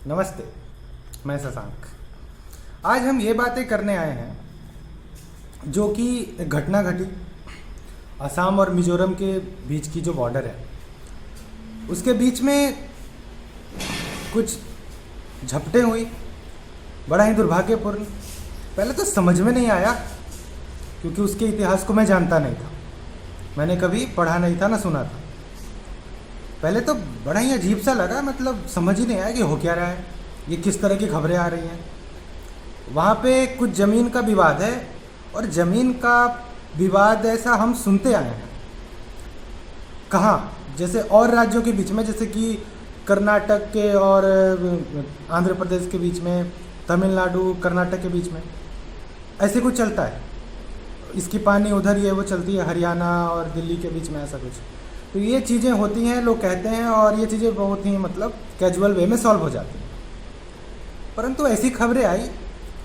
नमस्ते, मैं शशांक। आज हम ये बातें करने आए हैं जो कि एक घटना घटी असम और मिजोरम के बीच की जो बॉर्डर है उसके बीच में कुछ झपटें हुई, बड़ा ही दुर्भाग्यपूर्ण। पहले तो समझ में नहीं आया क्योंकि उसके इतिहास को मैं जानता नहीं था, मैंने कभी पढ़ा नहीं था ना सुना था। पहले तो बड़ा ही अजीब सा लगा, मतलब समझ ही नहीं आया कि हो क्या रहा है, ये किस तरह की खबरें आ रही हैं। वहाँ पे कुछ ज़मीन का विवाद है और ज़मीन का विवाद ऐसा हम सुनते आए हैं कहाँ, जैसे और राज्यों के बीच में, जैसे कि कर्नाटक के और आंध्र प्रदेश के बीच में, तमिलनाडु कर्नाटक के बीच में ऐसे कुछ चलता है। इसकी पानी उधर ये वो चलती है, हरियाणा और दिल्ली के बीच में ऐसा कुछ। तो ये चीज़ें होती हैं, लोग कहते हैं, और ये चीज़ें बहुत ही मतलब कैजुअल वे में सॉल्व हो जाती हैं। परंतु ऐसी खबरें आई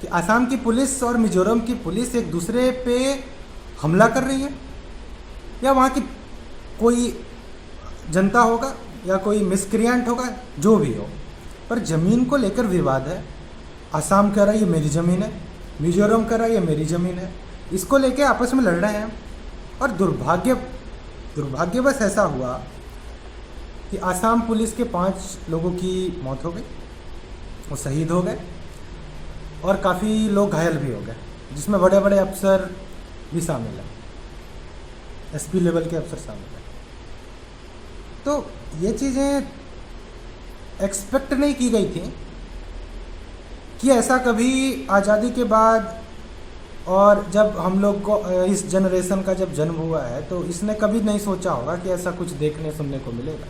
कि असम की पुलिस और मिजोरम की पुलिस एक दूसरे पे हमला कर रही है, या वहाँ की कोई जनता होगा या कोई मिसक्रिएंट होगा, जो भी हो, पर ज़मीन को लेकर विवाद है। असम कह रहा है ये मेरी ज़मीन है, मिजोरम कह रहा है ये मेरी ज़मीन है, इसको लेके आपस में लड़ रहे हैं। और दुर्भाग्यवश ऐसा हुआ कि असम पुलिस के 5 लोगों की मौत हो गई, वो शहीद हो गए, और काफ़ी लोग घायल भी हो गए, जिसमें बड़े बड़े अफसर भी शामिल हैं, एसपी लेवल के अफसर शामिल हैं। तो ये चीज़ें एक्सपेक्ट नहीं की गई थी कि ऐसा कभी आज़ादी के बाद, और जब हम लोग को इस जनरेशन का जब जन्म हुआ है तो इसने कभी नहीं सोचा होगा कि ऐसा कुछ देखने सुनने को मिलेगा।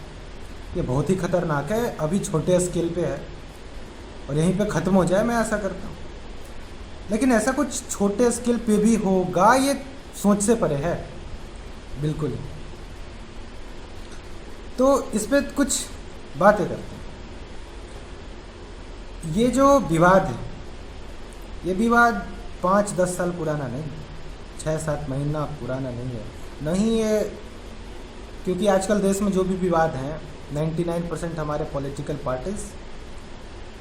ये बहुत ही खतरनाक है, अभी छोटे स्केल पे है और यहीं पे ख़त्म हो जाए, मैं ऐसा करता हूँ। लेकिन ऐसा कुछ छोटे स्केल पे भी होगा, ये सोच से परे है बिल्कुल ही। तो इस पर कुछ बातें करते हैं। ये जो विवाद है, ये विवाद 5-10 साल पुराना नहीं, 6-7 महीना पुराना नहीं है, नहीं ये, क्योंकि आजकल देश में जो भी विवाद हैं 99% हमारे पॉलिटिकल पार्टीज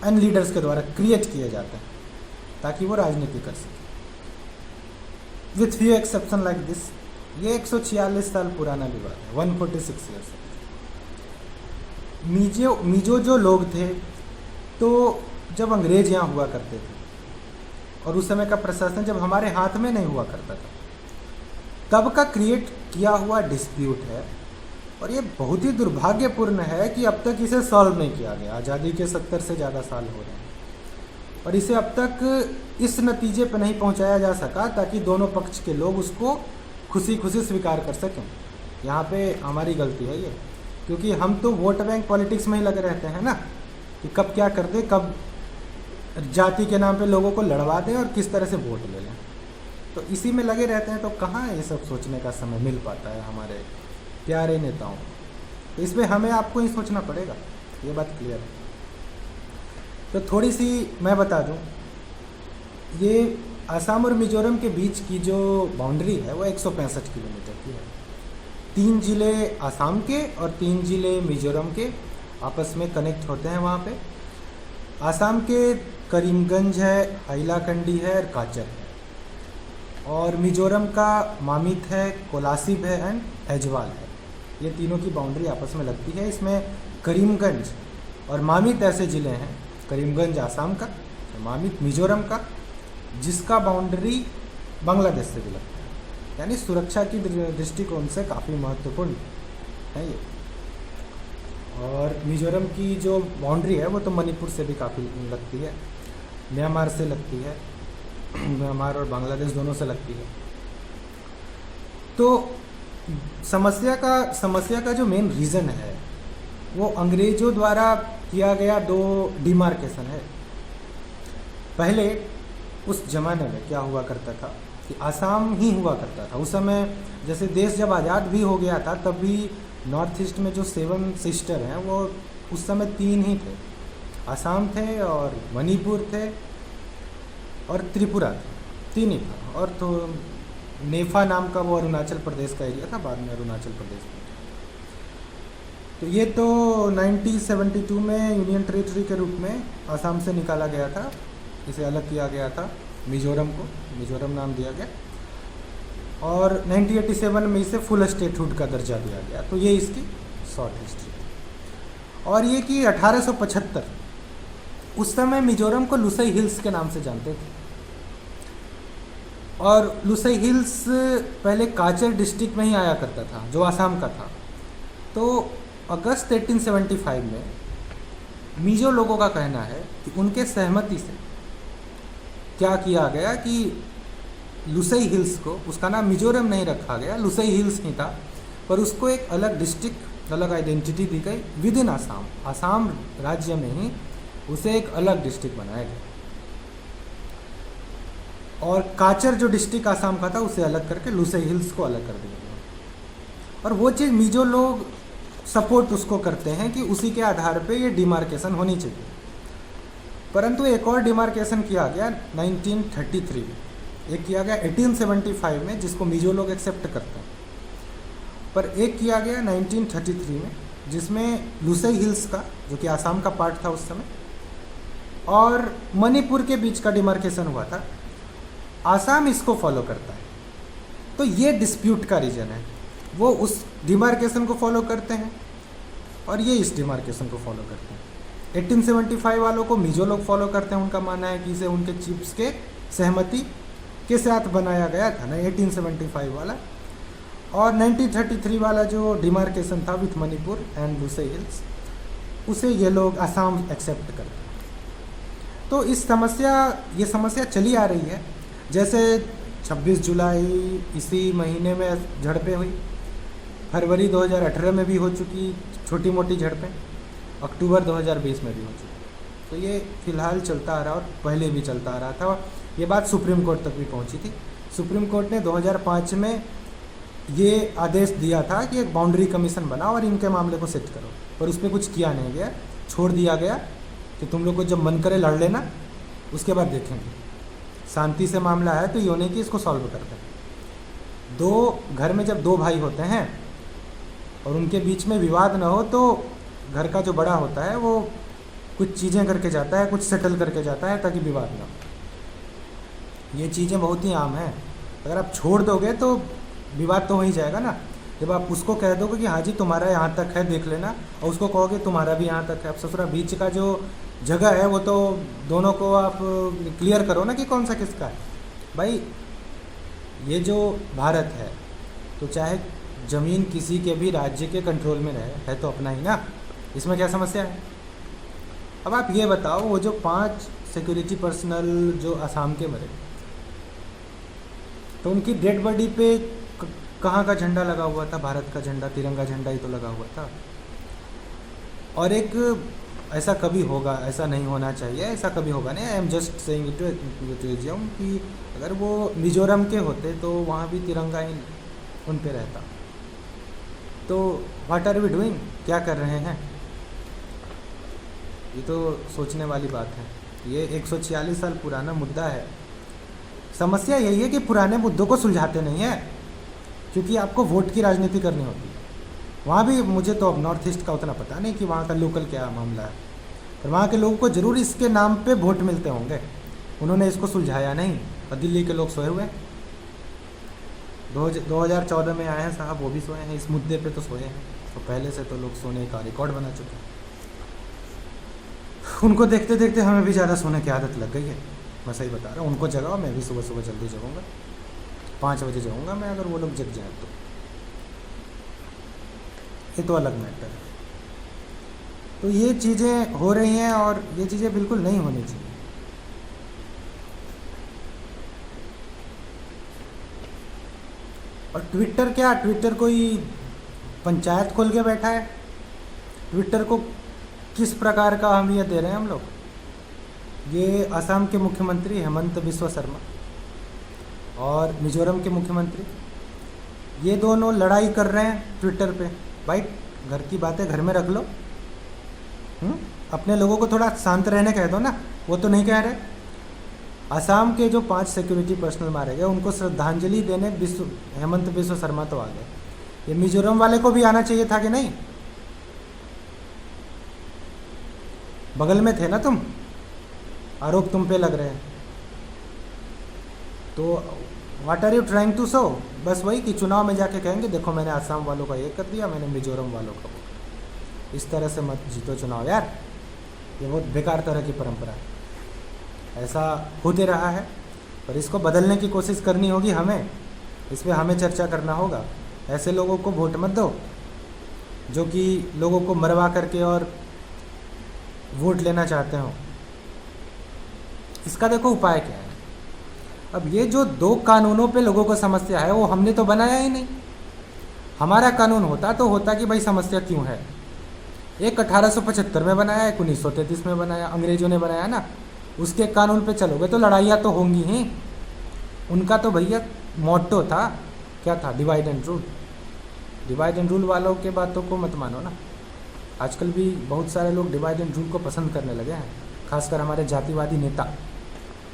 एंड लीडर्स के द्वारा क्रिएट किए जाते हैं ताकि वो राजनीति कर सकें, with few exception like this. ये 146 साल पुराना विवाद है, 146 ईयर्स। मिजो जो लोग थे, तो जब अंग्रेज यहाँ हुआ करते थे और उस समय का प्रशासन जब हमारे हाथ में नहीं हुआ करता था, तब का क्रिएट किया हुआ डिस्प्यूट है। और ये बहुत ही दुर्भाग्यपूर्ण है कि अब तक इसे सॉल्व नहीं किया गया। आज़ादी के 70 से ज़्यादा साल हो रहे हैं और इसे अब तक इस नतीजे पर नहीं पहुंचाया जा सका ताकि दोनों पक्ष के लोग उसको खुशी खुशी स्वीकार कर सकें। यहाँ पे हमारी गलती है ये, क्योंकि हम तो वोट बैंक पॉलिटिक्स में ही लगे रहते हैं ना, कि कब क्या कर दे, कब जाति के नाम पे लोगों को लड़वा दें और किस तरह से वोट ले लें, तो इसी में लगे रहते हैं। तो कहाँ ये सब सोचने का समय मिल पाता है हमारे प्यारे नेताओं को। तो इसमें हमें आपको ही सोचना पड़ेगा, ये बात क्लियर है। तो थोड़ी सी मैं बता दूं, ये असम और मिजोरम के बीच की जो बाउंड्री है वो 165 किलोमीटर की है। 3 ज़िले असम के और 3 ज़िले मिजोरम के आपस में कनेक्ट होते हैं वहाँ पे। असम के करीमगंज है, हाइलाकंडी है और काचर है, और मिजोरम का मामित है, कोलासिब है एंड ऐजवाल है। ये तीनों की बाउंड्री आपस में लगती है। इसमें करीमगंज और मामित ऐसे ज़िले हैं, करीमगंज असम का, मामित मिजोरम का, जिसका बाउंड्री बांग्लादेश से भी लगता है, यानी सुरक्षा की दृष्टिकोण से काफ़ी महत्वपूर्ण है ये। और मिजोरम की जो बाउंड्री है वो तो मणिपुर से भी काफ़ी लगती है, म्यांमार से लगती है, म्यांमार और बांग्लादेश दोनों से लगती है। तो समस्या का जो मेन रीज़न है वो अंग्रेज़ों द्वारा किया गया 2 डिमार्केशन है। पहले उस ज़माने में क्या हुआ करता था कि आसाम ही हुआ करता था। उस समय जैसे देश जब आज़ाद भी हो गया था, तब भी नॉर्थ ईस्ट में जो 7 सिस्टर हैं वो उस समय 3 ही थे, आसाम थे और मणिपुर थे और त्रिपुरा थे, 3 ही था। और तो नेफा नाम का वो अरुणाचल प्रदेश का एरिया था, बाद में अरुणाचल प्रदेश में। तो ये तो 1972 में यूनियन टेरिटरी के रूप में असम से निकाला गया था, इसे अलग किया गया था, मिजोरम को मिजोरम नाम दिया गया, और 1987 में इसे फुल स्टेटहुड का दर्जा दिया गया। तो ये इसकी शॉर्ट हिस्ट्री थी। और ये कि 1875 उस समय मिजोरम को लुसई हिल्स के नाम से जानते थे, और लुसई हिल्स पहले काचर डिस्ट्रिक्ट में ही आया करता था जो आसाम का था। तो अगस्त 1875 में मिजो लोगों का कहना है कि उनके सहमति से क्या किया गया कि लुसई हिल्स को, उसका नाम मिजोरम नहीं रखा गया, लुसई हिल्स ही था, पर उसको एक अलग डिस्ट्रिक्ट, अलग आइडेंटिटी दी गई विद इन आसाम। आसाम राज्य में ही उसे एक अलग डिस्ट्रिक्ट बनाया गया, और काचर जो डिस्ट्रिक्ट आसाम का था उसे अलग करके लुसई हिल्स को अलग कर दिया गया। और वो चीज़ मिजो लोग सपोर्ट उसको करते हैं कि उसी के आधार पे ये डिमार्केशन होनी चाहिए। परंतु एक और डिमार्केशन किया गया 1933 में, एक किया गया 1875 में जिसको मिजो लोग एक्सेप्ट करते हैं, पर एक किया गया 1933 में जिसमें लुसई हिल्स का, जो कि आसाम का पार्ट था उस समय, और मणिपुर के बीच का डिमार्केशन हुआ था। आसाम इसको फॉलो करता है, तो ये डिस्प्यूट का रीजन है। वो उस डिमार्केशन को फॉलो करते हैं और ये इस डिमार्केशन को फॉलो करते हैं। 1875 वालों को मिजो लोग फॉलो करते हैं, उनका मानना है कि इसे उनके चीफ्स के सहमति के साथ बनाया गया था ना 1875 वाला, और 1933 वाला जो डिमार्केशन था with Manipur and Lushai hills, उसे ये लोग आसाम एक्सेप्ट करते हैं। तो ये समस्या चली आ रही है। जैसे 26 जुलाई इसी महीने में झड़पें हुई, फरवरी 2018 में भी हो चुकी छोटी मोटी झड़पें, अक्टूबर 2020 में भी हो चुकी। तो ये फिलहाल चलता आ रहा और पहले भी चलता आ रहा था। ये बात सुप्रीम कोर्ट तक भी पहुंची थी। सुप्रीम कोर्ट ने 2005 में ये आदेश दिया था कि एक बाउंड्री कमीशन बनाओ और इनके मामले को सेट करो, पर उस पर कुछ किया नहीं गया, छोड़ दिया गया कि तुम लोग को जब मन करे लड़ लेना, उसके बाद देखेंगे। शांति से मामला है तो ये नहीं कि इसको सॉल्व करते हैं। दो घर में जब दो भाई होते हैं और उनके बीच में विवाद ना हो, तो घर का जो बड़ा होता है वो कुछ चीज़ें करके जाता है, कुछ सेटल करके जाता है ताकि विवाद ना हो। ये चीज़ें बहुत ही आम हैं। अगर आप छोड़ दोगे तो विवाद तो हो ही जाएगा ना। जब आप उसको कह दोगे कि हाँ जी तुम्हारा यहाँ तक है देख लेना, और उसको कहोगे तुम्हारा भी यहाँ तक है, अब ससुरा बीच का जो जगह है वो तो दोनों को आप क्लियर करो ना कि कौन सा किसका है। भाई ये जो भारत है, तो चाहे ज़मीन किसी के भी राज्य के कंट्रोल में रहे, है तो अपना ही ना, इसमें क्या समस्या है। अब आप ये बताओ, वो जो 5 सिक्योरिटी पर्सनल जो असम के मरे, तो उनकी डेड बॉडी पे कहाँ का झंडा लगा हुआ था? भारत का झंडा, तिरंगा झंडा ही तो लगा हुआ था। और एक ऐसा कभी होगा, ऐसा नहीं होना चाहिए, ऐसा कभी होगा नहीं। I am just saying it to assume कि अगर वो मिजोरम के होते तो वहाँ भी तिरंगा ही उन पे रहता। तो व्हाट आर वी डूइंग, क्या कर रहे हैं? ये तो सोचने वाली बात है। ये 146 साल पुराना मुद्दा है। समस्या यही है कि पुराने मुद्दों को सुलझाते नहीं है, क्योंकि आपको वोट की राजनीति करनी होती है। वहाँ भी मुझे तो अब नॉर्थ ईस्ट का उतना पता नहीं कि वहाँ का लोकल क्या मामला है, पर वहाँ के लोगों को ज़रूर इसके नाम पे वोट मिलते होंगे। उन्होंने इसको सुलझाया नहीं, और दिल्ली के लोग सोए हुए हैं। 2014 में आए हैं साहब, वो भी सोए हैं इस मुद्दे पे, तो सोए हैं। तो पहले से तो लोग सोने का रिकॉर्ड बना चुके हैं। उनको देखते देखते हमें भी ज़्यादा सोने की आदत लग गई है। मैं सही बता रहा हूँ, उनको जगाओ, मैं भी सुबह सुबह जल्दी जगूँगा, 5 बजे जाऊँगा मैं, अगर वो लोग जग जाए तो। ये तो अलग मैटर है। तो ये चीज़ें हो रही हैं और ये चीज़ें बिल्कुल नहीं होनी चाहिए। और ट्विटर क्या, ट्विटर कोई पंचायत खोल के बैठा है? ट्विटर को किस प्रकार का अहमियत दे रहे हैं हम लोग? ये असम के मुख्यमंत्री हेमंत बिस्वा शर्मा और मिजोरम के मुख्यमंत्री, ये दोनों लड़ाई कर रहे हैं ट्विटर पे। भाई घर की बातें घर में रख लो, अपने लोगों को थोड़ा शांत रहने कह दो ना। वो तो नहीं कह रहे। असम के जो 5 सिक्योरिटी पर्सनल मारे गए, उनको श्रद्धांजलि देने हेमंत बिस्वा शर्मा तो आ गए। ये मिजोरम वाले को भी आना चाहिए था कि नहीं? बगल में थे ना तुम, आरोप तुम पे लग रहे हैं। तो what are you trying to show? बस वही कि चुनाव में जाके कहेंगे देखो मैंने आसाम वालों का ये कर दिया, मैंने मिजोरम वालों का वो। इस तरह से मत जीतो चुनाव यार, ये बहुत बेकार तरह की परंपरा है। ऐसा होते रहा है, पर इसको बदलने की कोशिश करनी होगी हमें, इस पर हमें चर्चा करना होगा। ऐसे लोगों को वोट मत दो जो कि लोगों को मरवा करके और वोट लेना चाहते हो। इसका देखो उपाय क्या है। अब ये जो 2 कानूनों पे लोगों को समस्या है वो हमने तो बनाया ही नहीं। हमारा कानून होता तो होता कि भाई समस्या क्यों है। एक 1875 में बनाया, एक 1933 में बनाया, अंग्रेजों ने बनाया ना, उसके कानून पे चलोगे तो लड़ाइयाँ तो होंगी ही। उनका तो भैया मोट्टो था, क्या था, divide and rule. Divide and rule वालों के बातों को मत मानो ना। आजकल भी बहुत सारे लोग डिवाइड एंड रूल को पसंद करने लगे हैं, खासकर हमारे जातिवादी नेता।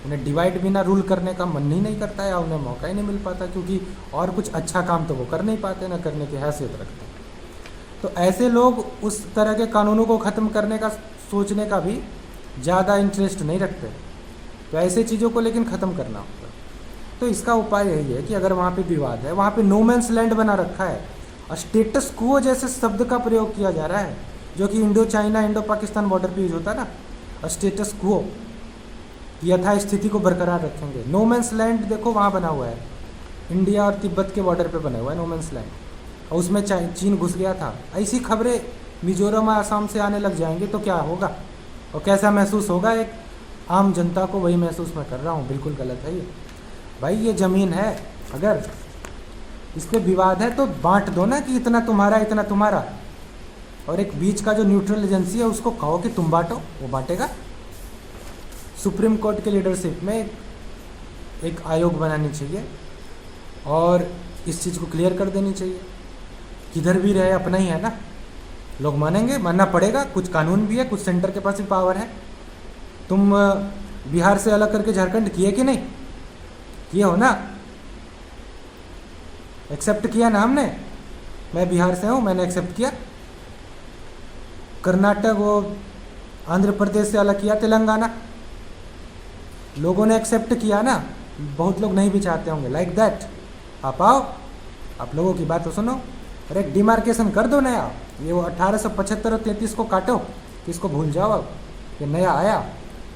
उन्हें डिवाइड बिना रूल करने का मन ही नहीं करता या उन्हें मौका ही नहीं मिल पाता, क्योंकि और कुछ अच्छा काम तो वो कर नहीं पाते, ना करने की हैसियत रखते। तो ऐसे लोग उस तरह के कानूनों को ख़त्म करने का सोचने का भी ज़्यादा इंटरेस्ट नहीं रखते। तो ऐसे चीज़ों को लेकिन ख़त्म करना होगा। तो इसका उपाय यही है कि अगर वहाँ पे विवाद है, वहाँ पे नो मैंस लैंड बना रखा है और स्टेटस क्वो जैसे शब्द का प्रयोग किया जा रहा है, जो कि Indo China Indo Pakistan border पे यूज होता है ना, और स्टेटस क्वो यथा स्थिति को बरकरार रखेंगे। नो मैंस लैंड देखो वहाँ बना हुआ है, इंडिया और तिब्बत के बॉर्डर पे बना हुआ है नो मैंस लैंड, और उसमें चीन घुस गया था। ऐसी खबरें मिजोरम और आसाम से आने लग जाएंगे तो क्या होगा और कैसा महसूस होगा एक आम जनता को। वही महसूस मैं कर रहा हूँ, बिल्कुल गलत है ये भाई। ये ज़मीन है, अगर इस पर विवाद है तो बांट दो ना कि इतना तुम्हारा इतना तुम्हारा, और एक बीच का जो न्यूट्रल एजेंसी है उसको कहो कि तुम बांटो, वो बांटेगा। सुप्रीम कोर्ट के लीडरशिप में एक आयोग बनानी चाहिए और इस चीज़ को क्लियर कर देनी चाहिए। किधर भी रहे अपना ही है ना, लोग मानेंगे, मानना पड़ेगा। कुछ कानून भी है, कुछ सेंटर के पास भी पावर है। तुम बिहार से अलग करके झारखंड किए कि नहीं किए हो ना, एक्सेप्ट किया ना हमने। मैं बिहार से हूँ, मैंने एक्सेप्ट किया। कर्नाटक वो आंध्र प्रदेश से अलग किया, तेलंगाना, लोगों ने एक्सेप्ट किया ना। बहुत लोग नहीं भी चाहते होंगे, लाइक दैट। आप आओ, आप लोगों की बात तो सुनो और एक डिमार्केशन कर दो नया। ये वो 1875 और 33 को काटो, कि इसको भूल जाओ। अब ये नया आया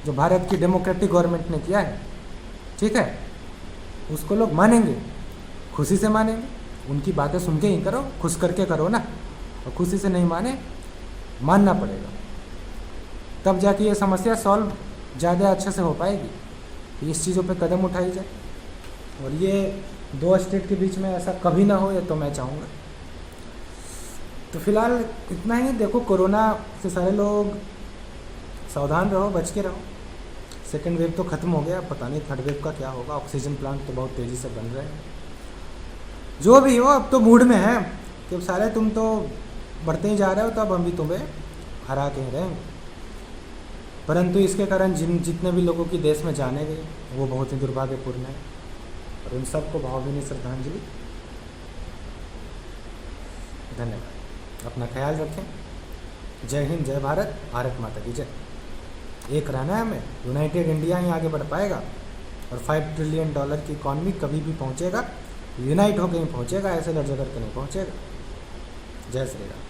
जो भारत की डेमोक्रेटिक गवर्नमेंट ने किया है, ठीक है, उसको लोग मानेंगे, खुशी से मानेंगे। उनकी बातें सुन के ही करो, खुश करके करो ना। और खुशी से नहीं माने, मानना पड़ेगा, तब जाके ये समस्या सॉल्व ज़्यादा अच्छे से हो पाएगी। तो इस चीज़ों पे कदम उठाई जाए और ये 2 स्टेट के बीच में ऐसा कभी ना हो, ये तो मैं चाहूँगा। तो फिलहाल इतना ही। देखो, कोरोना से सारे लोग सावधान रहो, बच के रहो। सेकेंड वेव तो ख़त्म हो गया, पता नहीं थर्ड वेव का क्या होगा। ऑक्सीजन प्लांट तो बहुत तेज़ी से बन रहे हैं। जो भी हो, अब तो मूड में है कि अब सारे तुम तो बढ़ते ही जा रहे हो, तो अब हम भी तुम्हें हरा के ही रहेंगे। परंतु इसके कारण जितने भी लोगों की देश में जाने गए वो बहुत ही दुर्भाग्यपूर्ण है, और उन सबको भावभीनी श्रद्धांजलि। धन्यवाद। अपना ख्याल रखें। जय हिंद, जय भारत, भारत माता की जय। एक रहना है हमें, यूनाइटेड इंडिया ही आगे बढ़ पाएगा और $5 ट्रिलियन की इकॉनमी कभी भी पहुंचेगा, यूनाइट होकर ही पहुंचेगा, ऐसे लड़ झगड़ के नहीं पहुंचेगा। जय श्री राम।